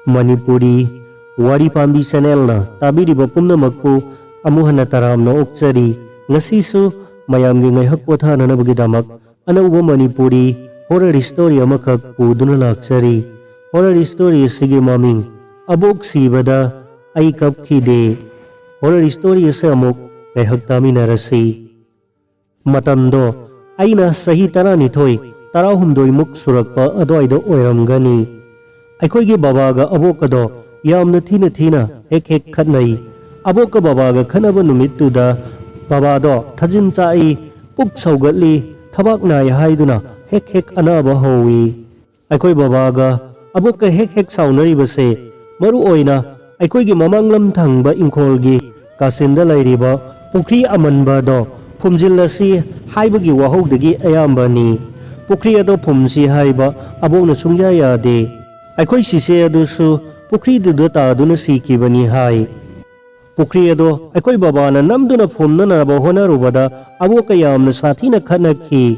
Manipuri Wari Pambi Channel na tabiriba pumnamakpu amuhana taramna okchari ngasisu mayamgi ngaihak pothananabgidamak anauba Manipuri horror story amakak puduna lakchari. Horror story sige maming abok sibada ay kapkhide. Horror story sa amok ngaihak taminarasi. Matamdo aina sahi taranithoy tarahumdoi muk surakpa adoido oiramgani. Aikoigi babaga abokado yamna thina hek khatnai. Aboka babaga khanaba numittuda babado thajin chai puk saugatli thabak nai haiduna hek anaba howi. Aikoi babaga aboka hek saunaribase maru oina aikoigi mamanglam thangba ingkholgi kasinda lairiba pukri amanba do phumjillasi haibagi wahogdagi ayambani. Pukri ado phumsi haiba abokna sungya yade. Aikoi sise adusu pukri dudu taduna sikibani hai. Pukri ado aikoi babana namduna phumnanaba honarubada aboka yamna sathina khanakhi.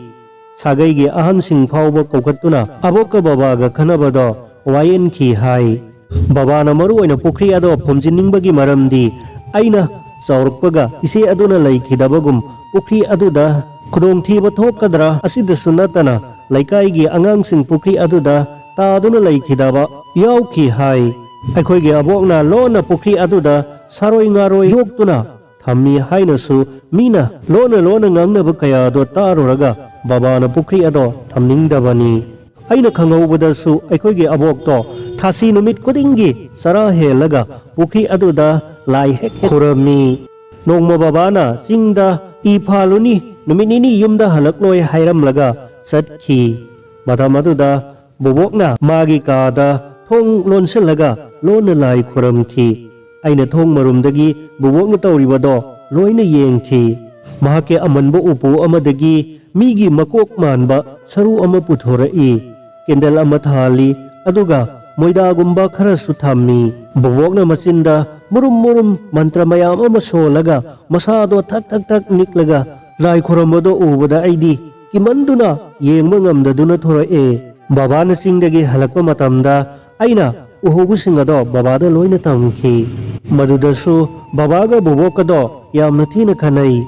Sagaigi ahansing phauba kokatuna aboka babaga khanabado wayenkhi hai. Babana maru oina pukri ado phumjiningbagi maramdi aina chaurpaga ise aduna laikhidabagum pukri aduda khudongthiba thokadra asidasu natana laikaigi angangsing pukri aduda taduna laikhidaba yauki hai. Aikhoigi abokna lona pukri aduda saroi ngaroi yoktuna thammi hainasu mina lona ngangnaba kayado taruraga babana pukri ado thamningdabani. Aina khangaubadasu aikhoigi abokto thasi numit kudingi sara helaga pukri aduda lai hek khuramni. Nongma babana chingda iphaluni numinini yumda halakloi hairamlaga satkhi. Matam aduda bobokna magi kada thong lonsilaga lona lai khuramthi. Aina thong marumdagi bobokna tawribado loina yengthi. Mahake amanba upu amadagi migi makok manba saru ama puthorai. Kendal ama thali aduga moidagumba kharasu thammi. Bobokna machinda murum mantra mayam ama solaga masado thak niklaga lai khurambado ubada aidi kimanduna yengma ngamdaduna thorae. Babana singdagi halakpa matamda aina uhubusingado babada loina tamkhi. Madudasu babaga bobokado yamna thina khanai.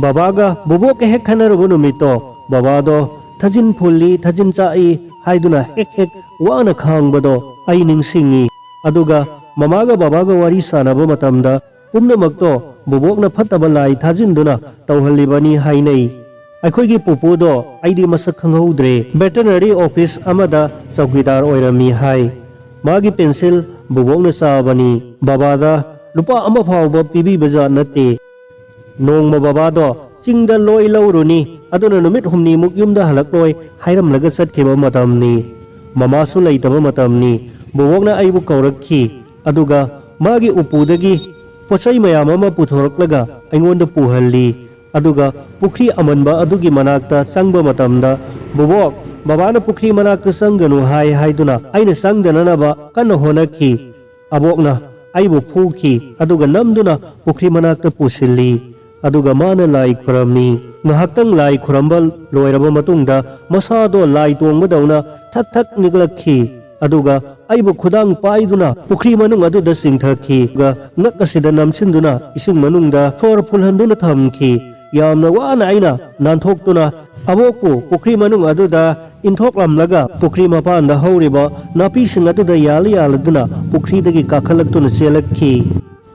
Babaga boboka hek khanarabu numito babado thajin phulli thajin chai haiduna hek wana khangbado ai ningsingi. Aduga mamaga babaga wari sanaba matamda pumnamakto bobokna phataba lai thajinduna tawhallibani hainai. Aikhoigi pupudo aidi masak khanghaudre veterinary office amada chaukidar oirami hai. Magi pencil bobokna sabani babada lupa ama phawba pibibaja natte. Nongma babado chingda loi lauruni aduna numit humni muk yumda halakloi hairamlaga satkhiba matamni. Mamasu leitaba matamni bobokna aibu kaurakhi aduga magi upudagi pochai mayam ama puthoraklaga aingonda puhalli. Aduga pukri amanba adugi manakta changba matamda bobok babana pukri manakta sangganu haiduna aina sangdananaba kanna honakhi. Abokna aibu phukhi aduga namduna pukri manakta pusilli. Aduga mana lai khuramni. Ngahaktang lai khurambal loiraba matungda masado lai tongmadawna thak niglakhi. Aduga aibu khudang paiduna pukri manung aduda singthakhi ga ngakasida namsinduna ising manungda thor phulhanduna thamki. Yamna wana aina nanthokuna abokpu pukri manung aduda inthoklamlaga pukri mapanda hauriba napising aduda yaladuna pukri dagi kakhalaktuna selakhi.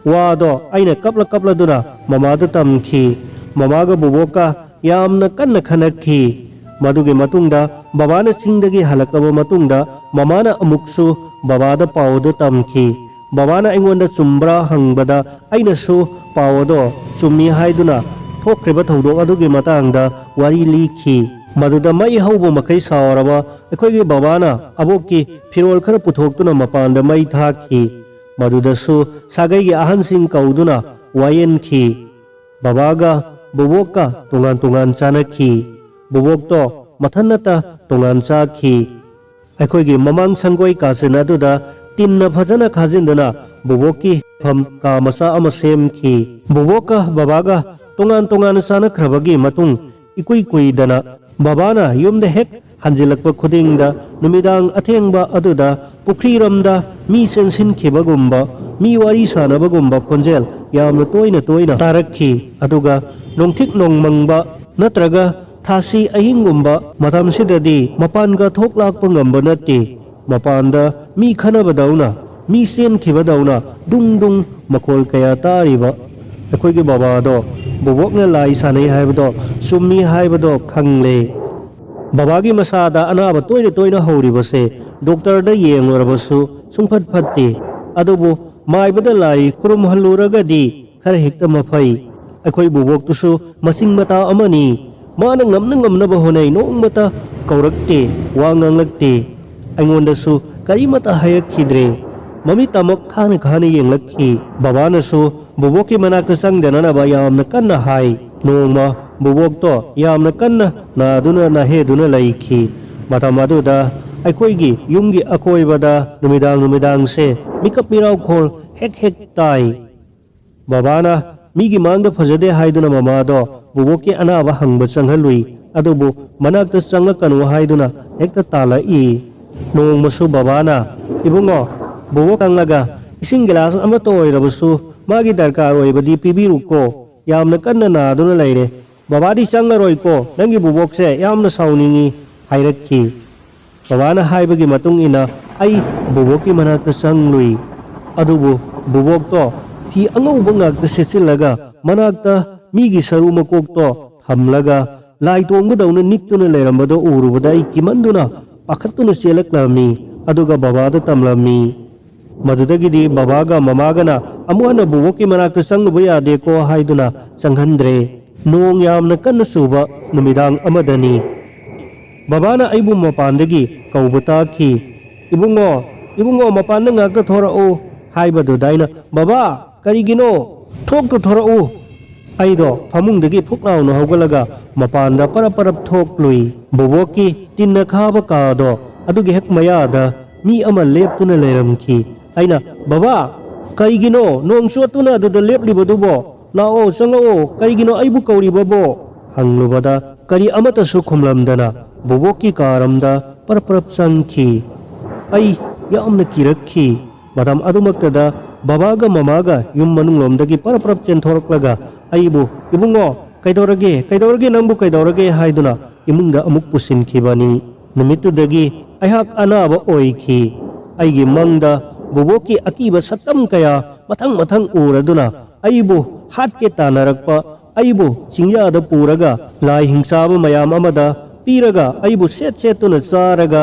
Wado aina kapla duna mamada tamkhi. Mamaga boboka yamna kanna khanakhi. Madugi matungda babana singdagi halakaba matungda mamana amuksu babada pawdo tamkhi. Babana aingonda chumbra hangbada ainasu pawdo chummi haiduna thokriba thodok adugi matangda wari likhi. Maduda mai haubo makai sawaraba aikhoigi babana abokki firol khara puthoktuna mapanda mai thakhi. Madudasu sagaigi ahansing kauduna wayenkhi. Babaga boboka tungan chanakhi. Bobokto mathanata tungan chakhi. Aikhoigi mamang sangoi kasin aduda tinna phajana khajinduna bobokki pham ka masa ama semkhi. Boboka babaga tungan chanakhrabagi matung ikui dana babana yumda hek hanjilakpa khudingda numidang athengba aduda pukhiramda mi sensin khibagumba mi wari sanabagumba khonjel yamna toina tarakhi aduga nongthik nongmangba natraga thasi ahingumba matamsidadi mapanga thoklakpa ngamba natti mapanda mi khanabadauna mi sen khibadauna dung makhol kaya tariba akhoi gi baba do bobokna lai sanai haibado summi haibado khangle baba gi masada anaba toina horibase doctor da yenglораbasu sungphat phatti adubu maibada lai khurum haluragadi khara hekta mafai akhoi bobok tusu masing mata amani mana ngamna honai nongmata kaurakte wanganglakte aingondasu karimata hayakhidre mami tamak khani yenglakhi babanasu bobokki manakta sangdana ba yamna kanna hai nongma bobok to yamna kanna na heduna laikhi matamaduda aikoigi yumgi akoibada numidang se mikap mirau khol hek tai babana migi mangda phajade haiduna mamado bobokki anaba hangba changhalui adubu manakta changakanu haiduna hekta tala I nongmasu babana ibungo bobok anglaga ising glass ama toirabasu magi darkar oibadi pibiru ko yamna kanna naduna leire babadi changaroi ko nangi bobok se yamna sauningi hairakhi babana haibagi matung ina ai bobokki manakta changlui adubu bobok to hi angauba ngakta sechilaga manakta migi saru makok to thamlaga lai tonggadawna niktuna leirambado urubada I kimanduna pakhatuna chelaklami aduga babada tamlami madudagidi babaga mamagana amuhana bobokki manakta changluba yade ko haiduna changhandre nong yamna kanna suba numidang amadani babana aibu mapandagi kaubata khi ibungo mapanda ngakta thorao haibadu daina baba karigino thokto thorao aido phamungdagi phuklauna hogalaga mapanda parap thoklui bobokki tinna khaba kado adugi hek mayada mi ama leptuna leiramki aina baba karigino nong chotuna aduda leplibadubo lao changao karigino aibu kauribabo hanglubada kari amata su khumlamdana bobokki karamda parap changki ai yamna kirakhi matam adumaktada babaga mamaga yum manunglomdagi parap chenthoroklaga aibu ibungo kaidorage nambu kaidorage haiduna imungda amuk pusinkhibani numitudagi aihak anaba oikhi aigi mangda bobokki akiba satam kaya mathang uraduna aibu hatke tanarakpa aibu chingyada puraga lai hingsaba mayam amada piraga aibu setuna charaga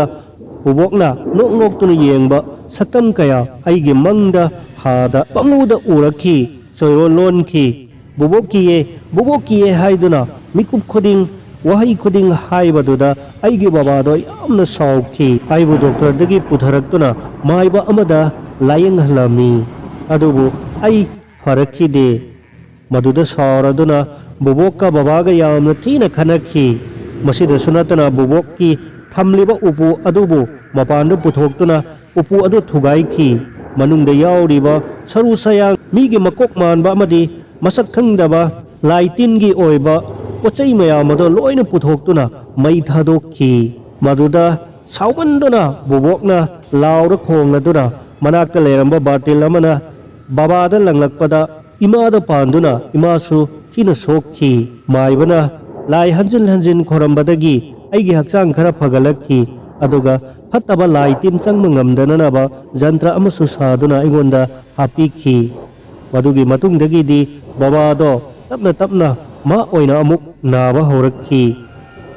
bobokna noktuna yengba satam kaya aigi mangda hada panguda urakhi soiro lonki bobokki haiduna mikup khuding wahai khuding haibaduda aigi babado yamna saukhi aibu doctor dagi putharakuna maiba amada layeng halami adubu ai farakhi de maduda sauraduna bobokka babaga yamna thina khanakhi masida sunatana bobokki thamliba upu adubu mapanda puthoktuna upu adu thugaikhi manungda yauriba saru sayang migi makok manba amadi masak khangdaba laitingi oiba pochai mayamado loina puthoktuna mai thadokhi maduda saubanduna bobokna laura khongladuna manakta leramba batil amana babada langlakpada imada panduna imasu thina sokhi maibana lai hanjin khorambadagi aigi hakchang khara phagalakhi aduga fattaba laitin changma ngamdanaba jantra amasu saduna aingonda hapikhi madugi matungdagidi babado tapna ma oina amuk naba horakhi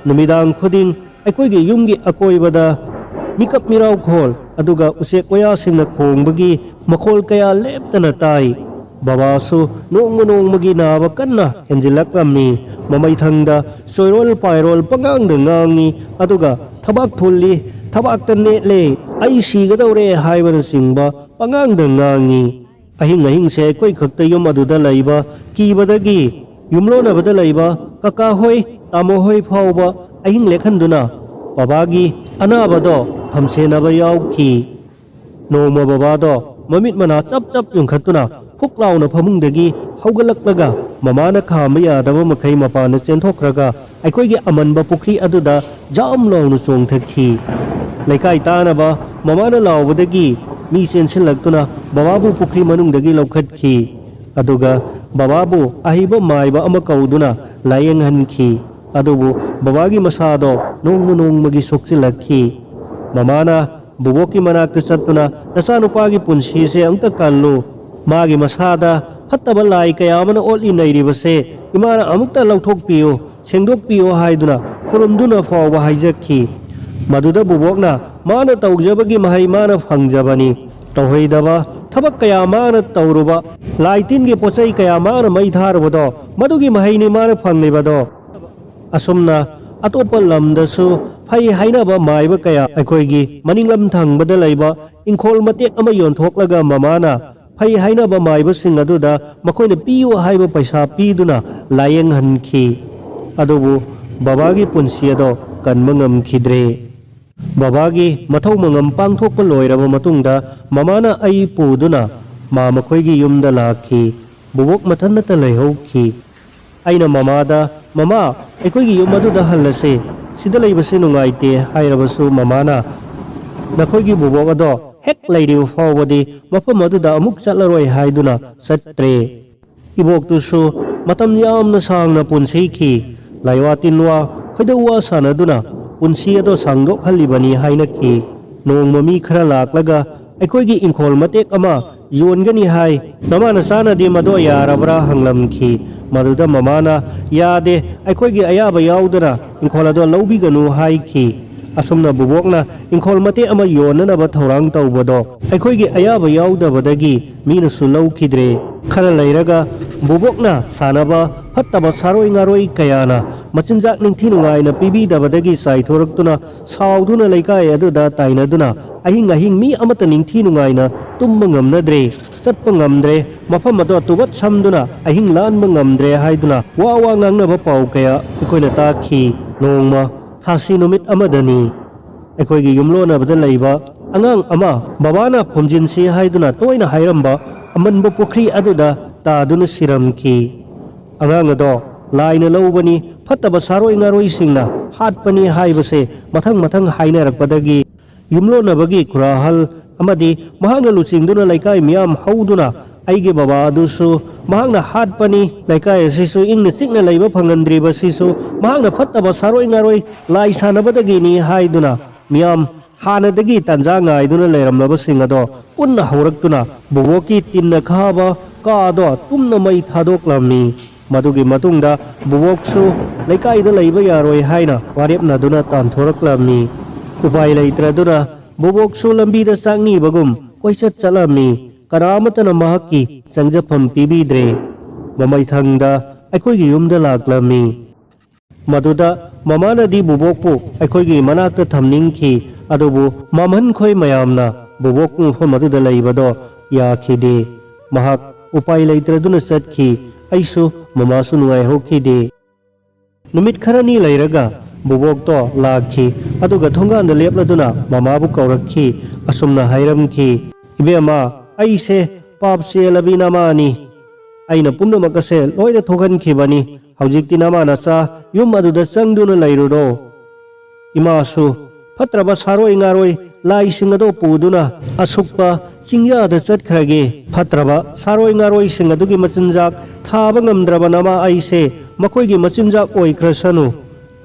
numidang khuding aikoigi yumgi akoibada mikap mirau khol aduga usek koya singna khongbagi makhol kaya leptana tai babasu nongmagi naba kanna henjilakami mamai thangda soirol pairol pangang dengangi aduga thabak thulli thabak tanne le ai sigadore haibana singba pangang dengangi ahing se koi khakta yum aduda laiba kibadagi yumlona bada laiba kaka hoi tamo hoi phauba ahing lekhanduna babagi anabado hamsenaba yaukhi noma babado mamit mana chap yungkhatuna huklauna phamungdagi haugalaknaga mamana khamba yadaba makhai mapana chenthokraga ꯑꯩꯈꯣꯏꯒꯤ ꯑꯃꯟꯕ ꯄꯨꯈ꯭ꯔꯤ ꯑꯗꯨꯗ jam ꯂꯥꯎꯅ ꯆꯣꯡꯊꯈꯤ꯫ ꯂꯩꯀꯥꯏ ꯇꯥꯅꯕ ꯃꯃꯥꯅ ꯂꯥꯎꯕꯗꯒꯤ ꯃꯤ ꯆꯦꯟꯁꯤꯜꯂꯛꯇꯨꯅ ꯕꯕꯥꯕꯨ ꯄꯨꯈ꯭ꯔꯤ ꯃꯅꯨꯡꯗꯒꯤ ꯂꯧꯈꯠꯈꯤ ꯑꯗꯨꯒ ꯕꯕꯥꯕꯨ ꯑꯍꯩꯕ ꯃꯥꯏꯕ ꯑꯃ ꯀꯧꯗꯨꯅ ꯂꯥꯌꯦꯡꯍꯟꯈꯤ꯫ ꯑꯗꯨꯕꯨ ꯕꯕꯥꯒꯤ ꯃꯁꯥꯗꯣ ꯅꯣꯡꯃ ꯅꯣꯡꯃꯒꯤ ꯁꯣꯛꯆꯤꯜꯂꯛꯈꯤ꯫ ꯃꯃꯥꯅ ꯕꯨꯕꯣꯛꯀꯤ ꯃꯅꯥꯛꯇ ꯆꯠꯇꯨꯅ ꯅꯆꯥꯅꯨꯄꯥꯒꯤ ꯄꯨꯟꯁꯤꯁꯦ ꯑꯝꯇ ꯀꯜꯂꯨ, ꯃꯥꯒꯤ ꯃꯁꯥꯗ ꯐꯠꯇꯕ ꯂꯥꯏ ꯀꯌꯥ ꯑꯃꯅ ꯑꯣꯠꯂꯤ ꯅꯩꯔꯤꯕꯁꯦ ꯏꯃꯥꯅ ꯑꯃꯨꯛꯇ ꯂꯧꯊꯣꯛꯄꯤꯌꯨ, ꯁꯦꯡꯗꯣꯛꯄꯤꯌꯨ ꯍꯥꯏꯗꯨꯅ ꯈꯨꯔꯨꯝꯗꯨꯅ ꯐꯥꯎꯕ ꯍꯥꯏꯖꯈꯤ꯫ ꯃꯗꯨꯗ ꯕꯨꯕꯣꯛꯅ ꯃꯥꯅ ꯇꯧꯖꯕꯒꯤ ꯃꯍꯩ ꯃꯥꯅ ꯐꯪꯖꯕꯅꯤ, ꯇꯧꯍꯩꯗꯕ ꯊꯕꯛ ꯀꯌꯥ ꯃꯥꯅ ꯇꯧꯔꯨꯕ, ꯂꯥꯏ ꯇꯤꯟꯒꯤ ꯄꯣꯠꯆꯩ ꯀꯌꯥ ꯃꯥꯅ ꯃꯩ ꯊꯥꯔꯨꯕꯗꯣ ꯃꯗꯨꯒꯤ ꯃꯍꯩꯅꯤ ꯃꯥꯅ ꯐꯪꯂꯤꯕꯗꯣ꯫ ꯑꯁꯨꯝꯅ ꯑꯇꯣꯞꯄ ꯂꯝꯗꯁꯨ ꯐꯩ ꯍꯥꯏꯅꯕ ꯃꯥꯏꯕ ꯀꯌꯥ ꯑꯩꯈꯣꯏꯒꯤ ꯃꯅꯤꯡꯂꯝ ꯊꯪꯕꯗ ꯂꯩꯕ ꯏꯪꯈꯣꯜ ꯃꯇꯦꯛ ꯑꯃ ꯌꯣꯟꯊꯣꯛꯂꯒ ꯃꯃꯥꯅ ꯐꯩ ꯍꯥꯏꯅꯕ ꯃꯥꯏꯕꯁꯤꯡ ꯑꯗꯨꯗ ꯃꯈꯣꯏꯅ ꯄꯤꯌꯨ ꯍꯥꯏꯕ ꯄꯩꯁꯥ ꯄꯤꯗꯨꯅ ꯂꯥꯌꯦꯡꯍꯟꯈꯤ꯫ ꯑꯗꯨꯕꯨ ꯕꯕꯥꯒꯤ ꯄꯨꯟꯁꯤ ꯑꯗꯣ ꯀꯟꯕ ꯉꯝꯈꯤꯗ꯭ꯔꯦ꯫ ꯕꯕꯥꯒꯤ ꯃꯊꯧ ꯃꯉꯝ ꯄꯥꯡꯊꯣꯛꯄ ꯂꯣꯏꯔꯕ ꯃꯇꯨꯡꯗ ꯃꯃꯥꯅ ꯑꯩ ꯄꯨꯗꯨꯅ ꯃꯈꯣꯏꯒꯤ ꯌꯨꯝꯗ ꯂꯥꯛꯈꯤ꯫ ꯕꯨꯕꯣꯛ ꯃꯊꯟꯇ ꯂꯩꯍꯧꯈꯤ꯫ ꯑꯩꯅ ꯃꯃꯥꯗ ꯃꯃꯥ ꯑꯩꯈꯣꯏꯒꯤ ꯌꯨꯝ ꯑꯗꯨꯗ ꯍꯜꯂꯁꯤ, ꯁꯤꯗ ꯂꯩꯕꯁꯤ ꯅꯨꯡꯉꯥꯏꯇꯦ ꯍꯥꯏꯔꯕꯁꯨ ꯃꯃꯥꯅ ꯅꯈꯣꯏꯒꯤ ꯕꯨꯕꯣꯛ ꯑꯗꯣ ꯍꯦꯛ ꯂꯩꯔꯤꯕ ꯐꯥꯎꯕꯗꯤ ꯃꯐꯝ ꯑꯗꯨꯗ ꯑꯃꯨꯛ ꯆꯠꯂꯔꯣꯏ ꯍꯥꯏꯗꯨꯅ ꯆꯠꯇ꯭ꯔꯦ꯫ ꯏꯕꯣꯛꯇꯨꯁꯨ ꯃꯇꯝ ꯌꯥꯝꯅ ꯁꯥꯡꯅ ꯄꯨꯟꯁꯤꯈꯤ꯫ ꯂꯥꯏꯋꯥ ꯇꯤꯟꯋꯥ ꯈꯣꯏꯗꯧ ꯋꯥ ꯁꯥꯅꯗꯨꯅ ꯄꯨꯟꯁꯤ ꯑꯗꯣ ꯁꯥꯡꯗꯣꯛꯍꯜꯂꯤꯕꯅꯤ ꯍꯥꯏꯅꯈꯤ꯫ ꯅꯣꯡꯃ ꯃꯤ ꯈꯔ ꯂꯥꯛꯂꯒ ꯑꯩꯈꯣꯏꯒꯤ ꯏꯪꯈꯣꯜ ꯃꯇꯦꯛ ꯑꯃ ꯌꯣꯟꯒꯅꯤ ꯍꯥꯏ, ꯃꯃꯥꯅ ꯆꯥꯅꯗꯤ ꯃꯗꯣ ꯌꯥꯔꯕ꯭ꯔꯥ ꯍꯪꯂꯝꯈꯤ꯫ ꯃꯗꯨꯗ ꯃꯃꯥꯅ ꯌꯥꯗꯦ, ꯑꯩꯈꯣꯏꯒꯤ ꯑꯌꯥꯕ ꯌꯥꯎꯗꯅ ꯏꯪꯈꯣꯜ ꯑꯗꯣ ꯂꯧꯕꯤꯒꯅꯨ ꯍꯥꯏꯈꯤ꯫ ꯑꯁꯨꯝꯅ ꯕꯨꯕꯣꯛꯅ ꯏꯪꯈꯣꯜ ꯃꯇꯦꯛ ꯑꯃ ꯌꯣꯟꯅꯅꯕ ꯊꯧꯔꯥꯡ ꯇꯧꯕꯗꯣ ꯑꯩꯈꯣꯏꯒꯤ ꯑꯌꯥꯕ ꯌꯥꯎꯗꯕꯗꯒꯤ ꯃꯤꯅꯁꯨ ꯂꯧꯈꯤꯗ꯭ꯔꯦ꯫ ꯈꯔ ꯂꯩꯔꯒ ꯕꯨꯕꯣꯛꯅ ꯁꯥꯟꯅꯕ ꯐꯠꯇꯕ ꯁꯥꯔꯣꯏ ꯉꯥꯔꯣꯏ ꯀꯌꯥꯅ ꯃꯆꯤꯟꯖꯥꯛ ꯅꯤꯡꯊꯤ ꯅꯨꯡꯉꯥꯏꯅ ꯄꯤꯕꯤꯗꯕꯗꯒꯤ ꯆꯥꯏꯊꯣꯔꯛꯇꯨꯅ ꯁꯥꯎꯗꯨꯅ ꯂꯩꯀꯥꯏ ꯑꯗꯨꯗ ꯇꯥꯏꯅꯗꯨꯅ ꯑꯍꯤꯡ ꯑꯍꯤꯡ ꯃꯤ ꯑꯃꯠꯇ ꯅꯤꯡꯊꯤ ꯅꯨꯡꯉꯥꯏನ ꯇꯨꯝꯕ ꯉꯝꯅꯗ꯭ꯔꯦ, ꯆꯠꯄ ꯉꯝꯗ꯭ꯔꯦ, ꯃꯐꯝ ꯑꯗꯣ ꯇꯨꯕꯠ ꯁꯝꯗꯨꯅ ꯑꯍꯤꯡ ꯂꯥꯟꯕ ꯉꯝꯗ꯭ꯔꯦ ꯍꯥꯏꯗꯨꯅ ꯋꯥ ꯉꯥꯡꯅꯕ ꯄꯥꯎ ꯀꯌꯥ ꯑꯩꯈꯣꯏꯅ ꯇꯥꯈꯤ꯫ ꯅꯣꯡꯃ ꯊꯥꯁꯤ ꯅꯨꯃꯤꯠ ꯑꯃꯗꯅꯤ ꯑꯩꯈꯣꯏꯒꯤ ꯌꯨꯝꯂꯣꯟꯅꯕꯗ ꯂꯩꯕ ꯑꯉꯥꯡ ꯑꯃ ꯕꯕꯥꯅ ꯐꯨꯝꯖꯤꯟꯁꯤ ꯍꯥꯏꯗꯨꯅ ꯇꯣꯏꯅ ꯍꯥꯏꯔꯝꯕ ꯑꯃꯟꯕ ꯄꯨꯈ꯭ꯔꯤ ꯑꯗꯨꯗ ꯇꯥꯗꯨꯅ ꯁꯤꯔꯝꯈꯤ꯫ ꯑꯉꯥꯡ ꯑꯗꯣ ꯂꯥꯏꯅ ꯂꯧꯕꯅꯤ, ꯐꯠꯇꯕ ꯁꯥꯔꯣꯏ ꯉꯥꯔꯣꯏꯁꯤꯡꯅ ꯍꯥꯠꯄꯅꯤ ꯍꯥꯏꯕꯁꯦ ꯃꯊꯪ ꯃꯊꯪ ꯍꯥꯏꯅꯔꯛꯄꯗꯒꯤ ꯌꯨꯝꯂꯣꯟꯅꯕꯒꯤ ꯈꯨꯔꯥꯍꯜ ꯑꯃꯗꯤ ꯃꯍꯥꯛꯅ ꯂꯨꯆꯤꯡꯗꯨꯅ ꯂꯩꯀꯥꯏ ꯃꯤꯌꯥꯝ ꯍꯧꯗꯨꯅ ꯑꯩꯒꯤ ꯕꯕꯥ ꯑꯗꯨꯁꯨ ꯃꯍꯥꯛꯅ ꯍꯥꯠꯄꯅꯤ, ꯂꯩꯀꯥꯏ ꯑꯁꯤꯁꯨ ꯏꯪꯅ ꯆꯤꯛꯅ ꯂꯩꯕ ꯐꯪꯍꯟꯗ꯭ꯔꯤꯕꯁꯤꯁꯨ ꯃꯍꯥꯛꯅ ꯐꯠꯇꯕ ꯁꯥꯔꯣꯏ ꯉꯥꯔꯣꯏ ꯂꯥꯏ ꯁꯥꯟꯅꯕꯗꯒꯤꯅꯤ ꯍꯥꯏꯗꯨꯅ ꯃꯤꯌꯥꯝ ꯍꯥꯟꯅꯗꯒꯤ ꯇꯥꯟꯖꯥ ꯉꯥꯏꯗꯨꯅ ꯂꯩꯔꯝꯂꯕꯁꯤꯡ ꯑꯗꯣ ꯄꯨꯟꯅ ꯍꯧꯔꯛꯇꯨꯅ ꯕꯨꯕꯣꯛꯀꯤ ꯇꯤꯟꯅ ꯈꯥꯕ ꯀꯥ ꯑꯗꯣ ꯇꯨꯝꯅ ꯃꯩ ꯊꯥꯗꯣꯛꯂꯝꯃꯤ꯫ ꯃꯗꯨꯒꯤ ꯃꯇꯨꯡꯗ ꯕꯨꯕꯣꯛꯁꯨ ꯂꯩꯀꯥꯏꯗ ꯂꯩꯕ ꯌꯥꯔꯣꯏ ꯍꯥꯏꯅ ꯋꯥꯔꯦꯞꯅꯗꯨꯅ ꯇꯥꯟꯊꯣꯔꯛꯂꯝꯃꯤ꯫ ꯎꯄꯥꯏ ꯂꯩꯇ꯭ꯔꯗꯨꯅ ꯕꯨꯕꯣꯛꯁꯨ ꯂꯝꯕꯤꯗ ꯆꯥꯛꯅꯤꯕꯒꯨꯝ ꯀꯣꯏꯆꯠ ꯆꯠꯂꯝꯃꯤ꯫ ꯀꯅꯥꯃꯠꯇꯅ ꯃꯍꯥꯛꯀꯤ ꯆꯪꯖꯐꯝ ꯄꯤꯕꯤꯗ꯭ꯔꯦ꯫ ꯃꯃꯩꯊꯪꯗ ꯑꯩꯈꯣꯏꯒꯤ ꯌꯨꯝꯗ ꯂꯥꯛꯂꯝꯃꯤ꯫ ꯃꯗꯨꯗ ꯃꯃꯥꯅꯗꯤ ꯕꯨꯕꯣꯛꯄꯨ ꯑꯩꯈꯣꯏꯒꯤ ꯃꯅꯥꯛꯇ ꯊꯝꯅꯤꯡꯈꯤ, ꯑꯗꯨꯕꯨ ꯃꯥꯝꯍꯟꯈꯣꯏ ꯃꯌꯥꯝꯅ ꯕꯨꯕꯣꯛꯄꯨ ꯃꯐꯝ ꯑꯗꯨꯗ ꯂꯩꯕꯗꯣ ꯌꯥꯈꯤꯗꯦ꯫ ꯃꯍꯥꯛ ꯎꯄꯥꯏ ꯂꯩꯇ꯭ꯔꯗꯨꯅ ꯆꯠꯈꯤ꯫ ꯑꯩꯁꯨ ꯃꯃꯥꯁꯨ ꯅꯨꯡꯉꯥꯏꯍꯧꯈꯤꯗꯦ꯫ ꯅꯨꯃꯤꯠ ꯈꯔꯅꯤ ꯂꯩꯔꯒ ꯕꯨꯕꯣꯛꯇꯣ ꯂꯥꯛꯈꯤ ꯑꯗꯨꯒ ꯊꯣꯡꯒꯥꯟꯗ ꯂꯦꯞꯂꯗꯨꯅ ꯃꯃꯥꯕꯨ ꯀꯧꯔꯛꯈꯤ꯫ ꯑꯁꯨꯝꯅ ꯍꯥꯏꯔꯝꯈꯤ, ꯏꯕꯦꯝꯃ, ꯑꯩꯁꯦ ꯄꯥꯞ ꯆꯦꯜꯂꯕꯤ ꯅꯃꯥꯅꯤ꯫ ꯑꯩꯅ ꯄꯨꯝꯅꯃꯛ ꯑꯁꯦ ꯂꯣꯏꯅ ꯊꯣꯛꯍꯟꯈꯤꯕꯅꯤ꯫ ꯍꯧꯖꯤꯛꯇꯤ ꯅꯃꯥ ꯅꯆꯥ ꯌꯨꯝ ꯑꯗꯨꯗ ꯆꯪꯗꯨꯅ ꯂꯩꯔꯨꯔꯣ꯫ ꯏꯃꯥꯁꯨ ꯐꯠꯇ꯭ꯔꯕ ꯁꯥꯔꯣꯏ ꯉꯥꯔꯣꯏ ꯂꯥꯏꯁꯤꯡ ꯑꯗꯣ ꯄꯨꯗꯨꯅ ꯑꯁꯨꯛꯄ ꯆꯤꯡꯌꯥꯗ ꯆꯠꯈ꯭ꯔꯒꯦ꯫ ꯐꯠꯇ꯭ꯔꯕ ꯁꯥꯔꯣꯏ ꯉꯥꯔꯣꯏꯁꯤꯡ ꯑꯗꯨꯒꯤ ꯃꯆꯤꯟꯖꯥꯛ ꯊꯥꯕ ꯉꯝꯗ꯭ꯔꯕ ꯅꯃꯥ ꯑꯩꯁꯦ ꯃꯈꯣꯏꯒꯤ ꯃꯆꯤꯟꯖꯥꯛ ꯑꯣꯏꯈ꯭ꯔꯁꯅꯨ꯫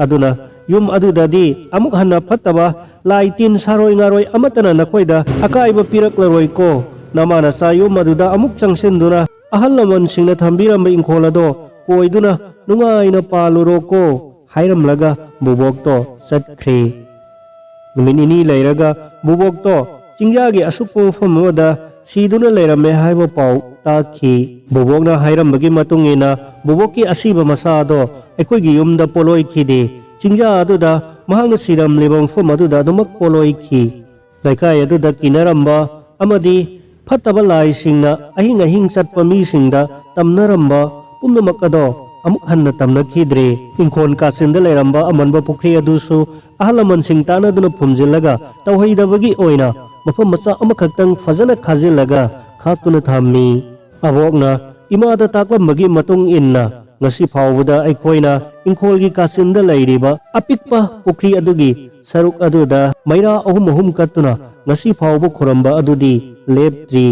ꯑꯗꯨꯅ ꯌꯨꯝ ꯑꯗꯨꯗꯗꯤ ꯑꯃꯨꯛ ꯍꯟꯅ ꯐꯠꯇꯕ ꯂꯥꯏ ꯇꯤꯟ ꯁꯥꯔꯣꯏ ꯉꯥꯔꯣꯏ ꯑꯃꯠꯇꯅ ꯅꯈꯣꯏꯗ ꯑꯀꯥꯏꯕ ꯄꯤꯔꯛꯂꯔꯣꯏꯀꯣ꯫ ꯅꯃꯥ ꯅꯆꯥ ꯌꯨꯝ ꯑꯗꯨꯗ ꯑꯃꯨꯛ ꯆꯪꯁꯤꯟꯗꯨꯅ ꯑꯍꯜ ꯂꯃꯟꯁꯤꯡꯅ ꯊꯝꯕꯤꯔꯝꯕ ꯏꯪꯈꯣꯜ ꯑꯗꯣ ꯀꯣꯏꯗꯨꯅ ꯅꯨꯡꯉꯥꯏꯅ ꯄꯥꯜꯂꯨꯔꯣꯀꯣ ꯍꯥꯏꯔꯝꯂꯒ ꯕꯨꯕꯣꯛꯇꯣ ꯆꯠꯈ꯭ꯔꯦ꯫ ꯅꯨꯃꯤꯠ ꯅꯤꯅꯤ ꯂꯩꯔꯒ ꯕꯨꯕꯣꯛꯇꯣ ꯆꯤꯡꯌꯥꯒꯤ ꯑꯁꯨꯛꯄ ꯃꯐꯝ ꯑꯃꯗ ꯁꯤꯗꯨꯅ ꯂꯩꯔꯝꯃꯦ ꯍꯥꯏꯕ ꯄꯥꯎ ꯇꯥꯈꯤ꯫ ꯕꯨꯕꯣꯛꯅ ꯍꯥꯏꯔꯝꯕꯒꯤ ꯃꯇꯨꯡ ꯏꯟꯅ ꯕꯨꯕꯣꯛꯀꯤ ꯑꯁꯤꯕ ꯃꯁꯥꯗꯣ ꯑꯩꯈꯣꯏꯒꯤ ꯌꯨꯝꯗ ꯄꯣꯂꯣꯏꯈꯤꯗꯦ꯫ ꯆꯤꯡꯌꯥ ꯑꯗꯨꯗ ꯃꯍꯥꯛꯅ ꯁꯤꯔꯝꯂꯤꯕ ꯃꯐꯝ ꯑꯗꯨꯗ ꯑꯗꯨꯃꯛ ꯄꯣꯂꯣꯏꯈꯤ꯫ ꯂꯩꯀꯥꯏ ꯑꯗꯨꯗ ꯀꯤꯅꯔꯝꯕ ꯑꯃꯗꯤ ꯐꯠꯇꯕ ꯂꯥꯏꯁꯤꯡꯅ ꯑꯍꯤꯡ ꯑꯍꯤꯡ ꯆꯠꯄ ꯃꯤꯁꯤꯡꯗ ꯇꯝꯅꯔꯝꯕ ꯄꯨꯝꯅꯃꯛ ꯑꯗꯣ ꯑꯃꯨꯛ ꯍꯟꯅ ꯇꯝꯅꯈꯤꯗ꯭ꯔꯦ꯫ ꯏꯪꯈꯣꯜ ꯀꯥꯆꯤꯟꯗ ꯂꯩꯔꯝꯕ ꯑꯃꯟꯕ ꯄꯨꯈ꯭ꯔꯤ ꯑꯗꯨꯁꯨ ꯑꯍꯜ ꯂꯃꯟꯁꯤꯡ ꯇꯥꯟꯅꯗꯨꯅ ꯐꯨꯝꯖꯤꯜꯂꯒ ꯇꯧꯍꯩꯗꯕꯒꯤ ꯑꯣꯏꯅ ꯃꯐꯝ ꯃꯆꯥ ꯑꯃꯈꯛꯇꯪ ꯐꯖꯅ ꯈꯥꯖꯤꯜꯂꯒ ꯈꯥꯛꯇꯨꯅ ꯊꯝꯃꯤ꯫ ꯑꯕꯣꯛꯅ ꯏꯃꯥꯗ ꯇꯥꯛꯂꯝꯕꯒꯤ ꯃꯇꯨꯡ ꯏꯟꯅ ngasi phawda aikoina ingkholgi kasinda leiriba apikpa pukri adugi saruk aduda maira ahum katuna ngasi phawbu khoramba adudi leptri